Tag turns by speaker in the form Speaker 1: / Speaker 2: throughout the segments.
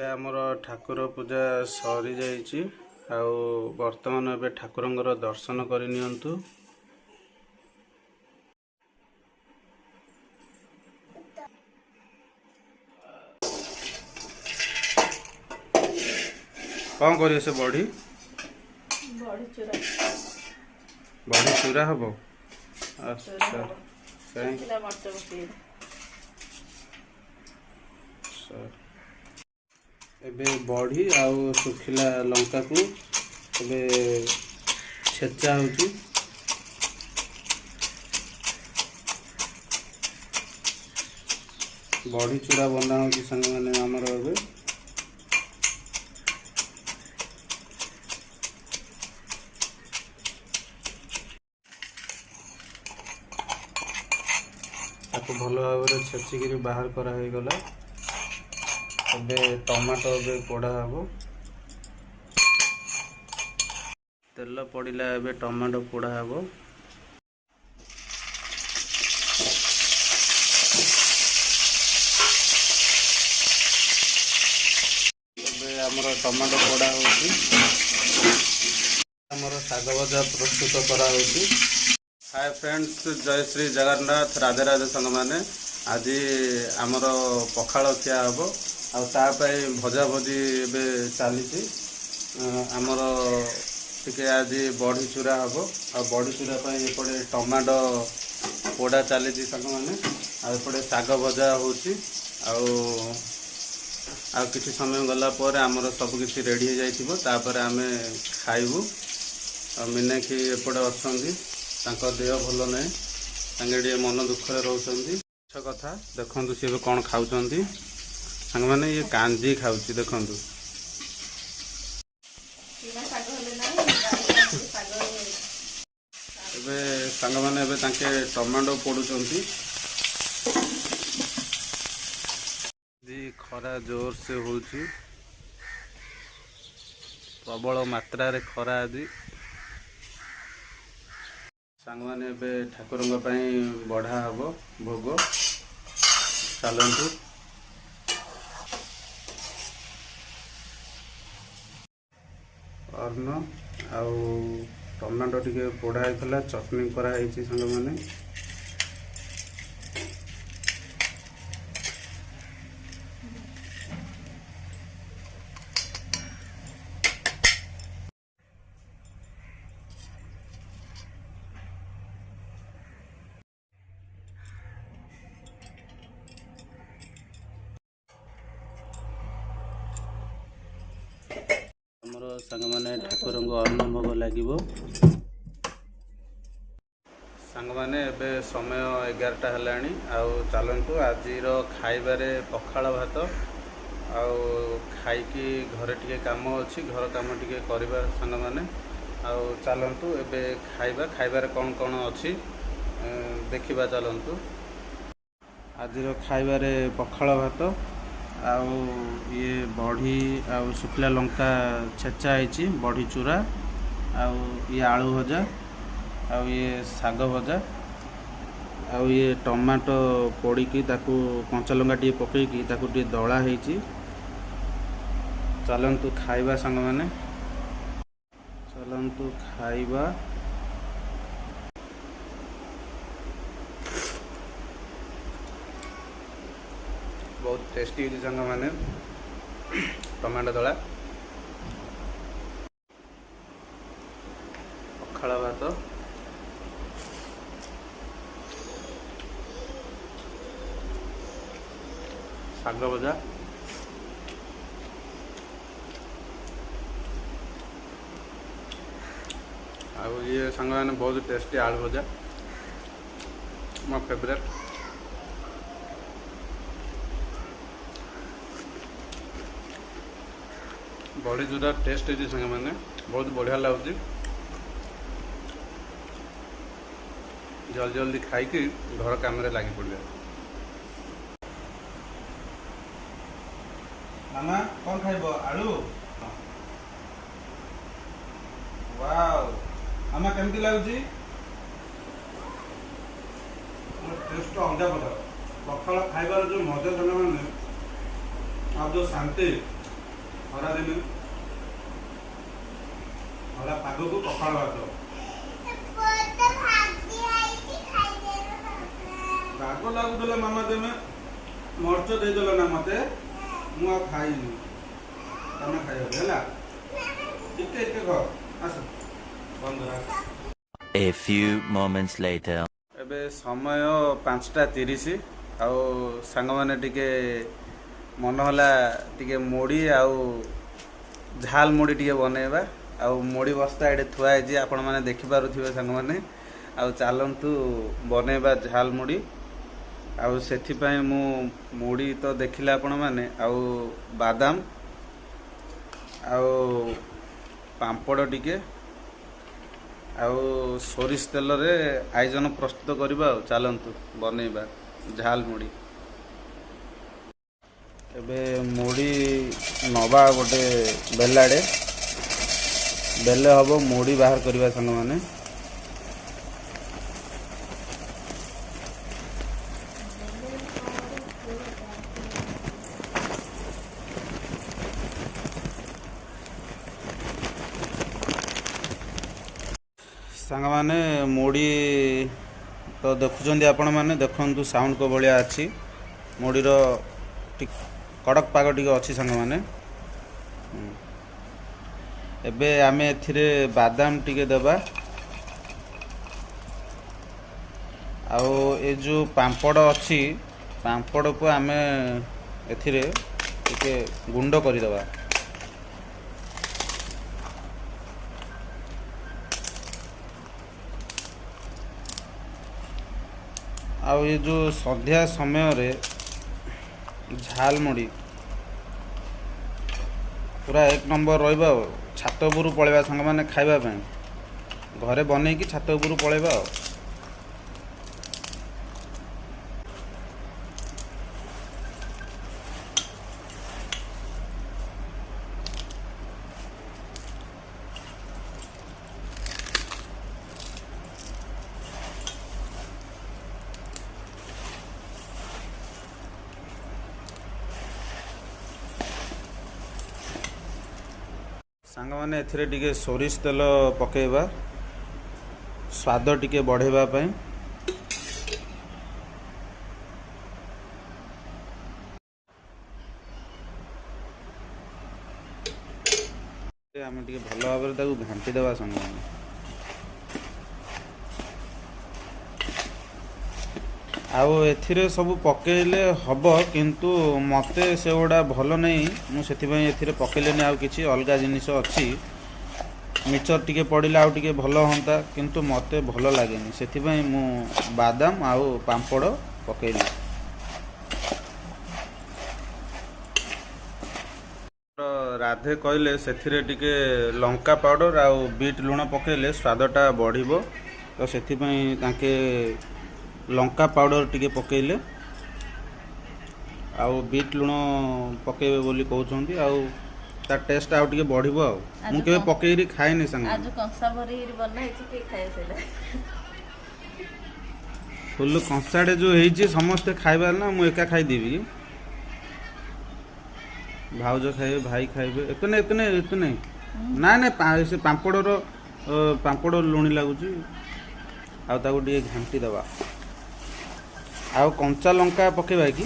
Speaker 1: ଏବେ ଆମର ଠାକୁର ପୂଜା ସରି ଯାଇଛି ଆଉ ବର୍ତ୍ତମାନ ଏବେ ଠାକୁରଙ୍କର ଦର୍ଶନ କରି ନିଅନ୍ତୁ। कौन करिए से बड़ी बड़ी चूरा हम अच्छा एबे बड़ी आउ सुखिला लंका को एबे छेचा होची बड़ी चूरा बना होची संग माने हमर एबे ताको भल भाव छेचिक बाहर करागला। एबे टमाटो एबे पोड़ा हम तेल पड़ा एबे टमाटो पोड़ा हम एबे हमर टमाटो पोड़ा होची हमर साग भजा प्रस्तुत करा होची। हाय फ्रेंड्स, जय श्री जगन्नाथ, राधे राधे संग माने आज आमर पखाल खिया हम आपाई भजा भजी एबे चली आमर टिके आज बड़ी चूरा हम आ बड़ी चूरा एपटे टमाटो पोड़ा चली संग माने आपटे साग भजा होची आ किसी समय गला पर आमर सब किसी रेडी हो जाइथिबो तापर आमे खाइबू। मीनाक्षी एपटे अच्छी तांको देह भल ना तांगे मन दुखरे रोचंती कथा देखंतु सी कौन खाउचंती सांग माने ये कांजी खाउची देखंतु एबे सांग माने एबे तांके टमाटो पोडुचंती जी खरा जोर से होची प्रबल मात्रा रे खरा आदि सांग माने एबे ठाकुरंग पई बढ़ा हबो भोग चलंतु अर्ण आउ टमाटो टिके पोड़ा होइतला चटनी करा ହେଇची संग माने सांग माने ठाकुर अन्न भोग लगे सांग माने एबे समय 11टा हेलानी आउ चलंतु आज खाइबारे पखाल भात आउ खाइकी घरे टिके काम अच्छी घर काम टिके करबा सांग माने आउ चलंतु एबे खाइबारे कौन कौन अच्छी देखिबा चलंतु। आज खाइबारे पखाल भात आउ ये बड़ी आउ सुखला लंका छेचा होती बड़ी चूरा आउ ये आलू भजा आउ ये साग भजा आउ ये टमाटो पोड़ीकी ताकू कंचा लंका टी पकईकी ताकू टी दला होती। चलंतु खाइबा संग माने चलंतु खाइबा बहुत टेस्टी होती संग माने टमाटो दला पखाल भात साग भजा आउ ये संग माने बहुत टेस्टी आलू भजा मो फेवरेट। बड़ी चूरा टेस्ट है संग माने बहुत बढ़िया लगुच जल्दी जल्दी खाई घर काम लगी पड़े। मामा कौन खाइब आलू वाओ मामा केमती लगुच टेस्ट अलग प्रकार पखाल खाइबार जो मजा संग माने आ जो शांति ଖରା ଦିନେ ଖରା ପାଗକୁ ପଖାଳ ଭାତ ରାଗ ଲାଗୁଥିଲା ମାମା ତମେ ମର୍ଚ ଦେଇଦେଲ ନା ମତେ ମୁଁ ଆଉ ଖାଇନି ତମେ ଖାଇବ ହେଲା ଟିକେ ଟିକେ ଖାଅ ଆସ ବନ୍ଧୁରା।
Speaker 2: A few moments later.
Speaker 1: ଏବେ ସମୟ 5:30 ଆଉ ସାଙ୍ଗମାନେ ଟିକେ ମନ ହେଲା ଟିକେ ମୁଢ଼ି ଆଉ ଝାଲ ମୁଢ଼ି ଟିକେ ବନେଇବା ଆଉ ମୁଢ଼ି ବସ୍ତା ଏଠି ଥୁଆ ହେଇଛି ଆପଣମାନେ ଦେଖିପାରୁଥିବେ ସାଙ୍ଗମାନେ ଆଉ ଚାଲନ୍ତୁ ବନେଇବା ଝାଲ ମୁଢ଼ି ଆଉ ସେଥିପାଇଁ ମୁଁ ମୁଢ଼ି ତ ଦେଖିଲେ ଆପଣମାନେ ଆଉ ବାଦାମ ଆଉ ପାମ୍ପଡ଼ ଟିକେ ଆଉ ସୋରିଷ ତେଲରେ ଆୟୋଜନ ପ୍ରସ୍ତୁତ କରିବା ଆଉ ଚାଲନ୍ତୁ ବନେଇବା ଝାଲ ମୁଢ଼ି। ଏବେ ମୁଢ଼ି ନବା ଗୋଟେ ବେଲାଡ଼େ ବେଲେ ହବ ମୁଢ଼ି ବାହାର କରିବା ସାଙ୍ଗମାନେ। ସାଙ୍ଗମାନେ ମୁଢ଼ି ତ ଦେଖୁଛନ୍ତି ଆପଣମାନେ ଦେଖନ୍ତୁ ସାଉଣ୍ଡ କୋ ଭଳିଆ ଅଛି ମୁଢ଼ିର କଡ଼କ ପାଗ ଟିକେ ଅଛି ସାଙ୍ଗମାନେ। ଏବେ ଆମେ ଏଥିରେ ବାଦାମ ଟିକେ ଦେବା ଆଉ ଏ ଯେଉଁ ପାମ୍ପଡ଼ ଅଛି ପାମ୍ପଡ଼କୁ ଆମେ ଏଥିରେ ଟିକେ ଗୁଣ୍ଡ କରିଦେବା। ଆଉ ଏ ଯେଉଁ ସନ୍ଧ୍ୟା ସମୟରେ ଝାଲ ମୁଢ଼ି ପୁରା ଏକ ନମ୍ବର ରହିବ ଆଉ ଛାତ ଉପରୁ ପଳେଇବା ସାଙ୍ଗମାନେ ଖାଇବା ପାଇଁ ଘରେ ବନେଇକି ଛାତ ଉପରୁ ପଳେଇବା ଆଉ। ସାଙ୍ଗମାନେ ଏଥିରେ ଟିକେ ସୋରିଷ ତେଲ ପକେଇବା ସ୍ୱାଦ ଟିକେ ବଢ଼େଇବା ପାଇଁ। ଆମେ ଟିକେ ଭଲ ଭାବରେ ତାକୁ ଘାଣ୍ଟି ଦେବା ସାଙ୍ଗମାନେ। ଆଉ ଏଥିରେ ସବୁ ପକେଇଲେ ହବ କିନ୍ତୁ ମୋତେ ସେଗୁଡ଼ା ଭଲ ନାହିଁ ମୁଁ ସେଥିପାଇଁ ଏଥିରେ ପକେଇଲେନି ଆଉ କିଛି ଅଲଗା ଜିନିଷ ଅଛି ମିକ୍ସଚର ଟିକେ ପଡ଼ିଲେ ଆଉ ଟିକେ ଭଲ ହୁଅନ୍ତା କିନ୍ତୁ ମୋତେ ଭଲ ଲାଗେନି ସେଥିପାଇଁ ମୁଁ ବାଦାମ ଆଉ ପାମ୍ପଡ଼ ପକେଇଲି। ରାଧେ କହିଲେ ସେଥିରେ ଟିକେ ଲଙ୍କା ପାଉଡ଼ର ଆଉ ବିଟ୍ ଲୁଣ ପକେଇଲେ ସ୍ୱାଦଟା ବଢ଼ିବ ତ ସେଥିପାଇଁ ତାଙ୍କେ ଲଙ୍କା ପାଉଡ଼ର ଟିକେ ପକେଇଲେ ଆଉ ବିଟ୍ ଲୁଣ ପକେଇବେ ବୋଲି କହୁଛନ୍ତି ଆଉ ତା ଟେଷ୍ଟ ଆଉ ଟିକେ ବଢ଼ିବ ଆଉ ମୁଁ କେବେ ପକେଇକି ଖାଇନି ସାଙ୍ଗ ଫୁଲ କଂସାଡ଼େ ଯେଉଁ ହେଇଛି ସମସ୍ତେ ଖାଇବାର ନା ମୁଁ ଏକା ଖାଇଦେବି ଭାଉଜ ଖାଇବେ ଭାଇ ଖାଇବେ ଏତେ ନାଇଁ ନା ସେ ପାମ୍ପଡ଼ ଲୁଣି ଲାଗୁଛି ଆଉ ତାକୁ ଟିକେ ଘାଣ୍ଟି ଦେବା ଆଉ କଞ୍ଚା ଲଙ୍କା ପକେଇବା କି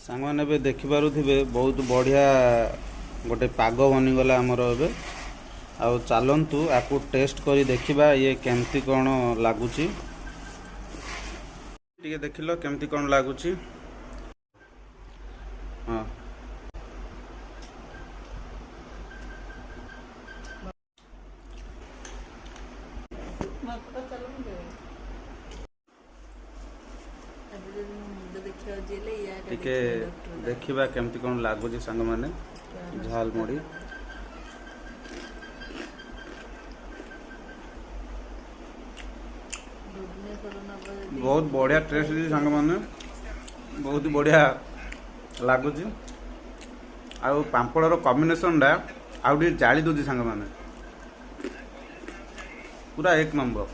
Speaker 1: ସାଙ୍ଗମାନେ ଏବେ ଦେଖିପାରୁଥିବେ ବହୁତ ବଢ଼ିଆ ଗୋଟେ ପାଗ ବନିଗଲା ଆମର ଏବେ ଆଉ ଚାଲନ୍ତୁ ଆକୁ ଟେଷ୍ଟ କରି ଦେଖିବା ଇଏ କେମିତି କ'ଣ ଲାଗୁଛି ଟିକେ ଦେଖିଲ କେମିତି କ'ଣ ଲାଗୁଛି। ହଁ ଟିକେ ଦେଖିବା କେମିତି କ'ଣ ଲାଗୁଛି ସାଙ୍ଗମାନେ ଝାଲ ମୁଢ଼ି। ବହୁତ ବଢ଼ିଆ ଟେଷ୍ଟ ଅଛି ସାଙ୍ଗମାନେ ବହୁତ ବଢ଼ିଆ ଲାଗୁଛି ଆଉ ପାମ୍ପଡ଼ର କମ୍ବିନେସନଟା ଆଉ ଟିକେ ଜାଳି ଦେଉଛି ସାଙ୍ଗମାନେ ପୁରା ଏକ ନମ୍ବର।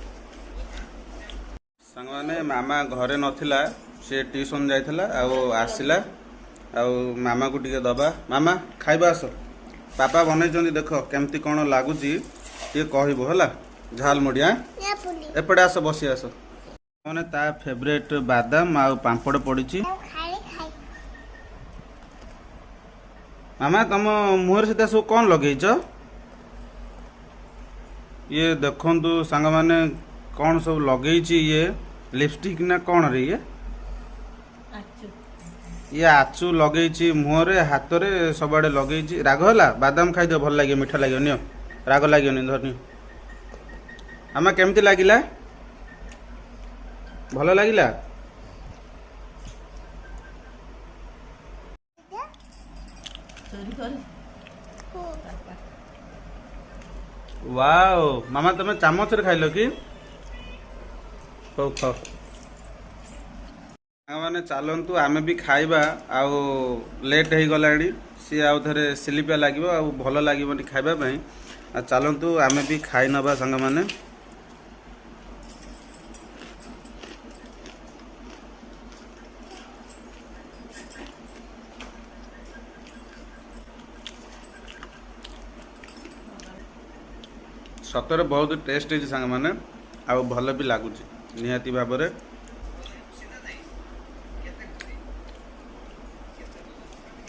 Speaker 1: ସାଙ୍ଗମାନେ ମାମା ଘରେ ନଥିଲା, ସେ ଟ୍ୟୁସନ୍ ଯାଇଥିଲା ଆଉ ଆସିଲା, ଆଉ ମାମାକୁ ଟିକେ ଦବା। ମାମା ଖାଇବା ଆସ, ବାପା ବନେଇଛନ୍ତି, ଦେଖ କେମିତି କ'ଣ ଲାଗୁଛି ଟିକେ କହିବୁ ହେଲା। ଝାଲ ମୁଢ଼ି ଏପଟେ ଆସ, ବସି ଆସ। ମାନେ ତା ଫେଭରେଟ୍ ବାଦାମ ଆଉ ପାମ୍ପଡ଼ ପଡ଼ିଛି। ମାମା ତମ ମୁହଁରେ ସେଟା ସବୁ କ'ଣ ଲଗେଇଛ? ଇଏ ଦେଖନ୍ତୁ ସାଙ୍ଗମାନେ କ'ଣ ସବୁ ଲଗେଇଛି, ଇଏ ଲିପଷ୍ଟିକ୍ ନା କ'ଣ ରେ? ଇଏ ଆଚୁ ଲଗେଇଛି ମୁହଁରେ, ହାତରେ, ସବୁଆଡ଼େ ଲଗେଇଛି। ରାଗ ହେଲା? ବାଦାମ ଖାଇଦିଅ, ଭଲ ଲାଗିବ, ମିଠା ଲାଗିବ। ନିଅ, ରାଗ ଲାଗିବନି, ଧରିନିଅ। ମାମା କେମିତି ଲାଗିଲା? ଭଲ ଲାଗିଲା? ୱାଓ, ମାମା ତମେ ଚାମଚରେ ଖାଇଲ କି? ହଉ ଖାଅ। ସାଙ୍ଗମାନେ ଚାଲନ୍ତୁ ଆମେ ବି ଖାଇବା, ଆଉ ଲେଟ୍ ହେଇଗଲାଣି। ସିଏ ଆଉ ଥରେ ସିଲିପିଆ ଲାଗିବ, ଆଉ ଭଲ ଲାଗିବନି ଖାଇବା ପାଇଁ। ଆଉ ଚାଲନ୍ତୁ ଆମେ ବି ଖାଇ ନେବା ସାଙ୍ଗମାନେ। ସତରେ ବହୁତ ଟେଷ୍ଟ ହେଇଛି ସାଙ୍ଗମାନେ, ଆଉ ଭଲ ବି ଲାଗୁଛି ନିହାତି ଭାବରେ।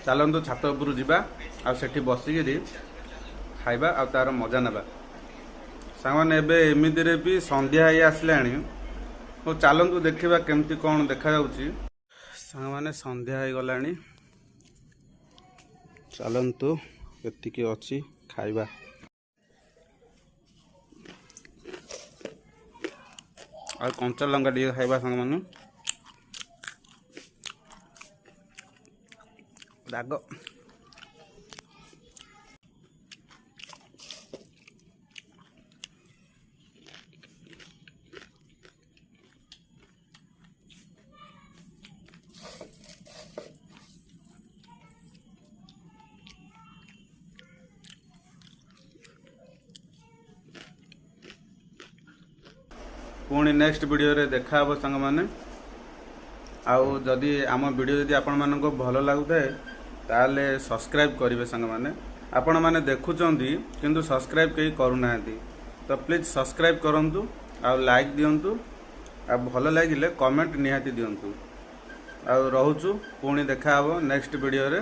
Speaker 1: ଚାଲନ୍ତୁ ଛାତ ଉପରୁ ଯିବା, ଆଉ ସେଠି ବସିକିରି ଖାଇବା, ଆଉ ତାର ମଜା ନେବା। ସାଙ୍ଗମାନେ ଏବେ ଏମିତିରେ ବି ସନ୍ଧ୍ୟା ହେଇ ଆସିଲାଣି। ହଉ ଚାଲନ୍ତୁ ଦେଖିବା କେମିତି କ'ଣ ଦେଖାଯାଉଛି। ସାଙ୍ଗମାନେ ସନ୍ଧ୍ୟା ହେଇଗଲାଣି, ଚାଲନ୍ତୁ ଏତିକି ଅଛି ଖାଇବା। ଆଉ କଞ୍ଚା ଲଙ୍କା ଟିକେ ଖାଇବା ସାଙ୍ଗମାନେ। ରାଗ ପୁଣି ନେକ୍ସଟ ଭିଡ଼ିଓରେ ଦେଖା ହେବ ସାଙ୍ଗମାନେ। ଆଉ ଯଦି ଆମ ଭିଡ଼ିଓ ଯଦି ଆପଣମାନଙ୍କୁ ଭଲ ଲାଗୁଥାଏ ତାହେଲେ ସବସ୍କ୍ରାଇବ୍ କରିବେ ସାଙ୍ଗମାନେ। ଆପଣମାନେ ଦେଖୁଛନ୍ତି କିନ୍ତୁ ସବସ୍କ୍ରାଇବ୍ କେହି କରୁନାହାନ୍ତି, ତ ପ୍ଲିଜ୍ ସବସ୍କ୍ରାଇବ୍ କରନ୍ତୁ, ଆଉ ଲାଇକ୍ ଦିଅନ୍ତୁ, ଆଉ ଭଲ ଲାଗିଲେ କମେଣ୍ଟ ନିହାତି ଦିଅନ୍ତୁ। ଆଉ ରହୁଛୁ, ପୁଣି ଦେଖା ହେବ ନେକ୍ସଟ ଭିଡ଼ିଓରେ।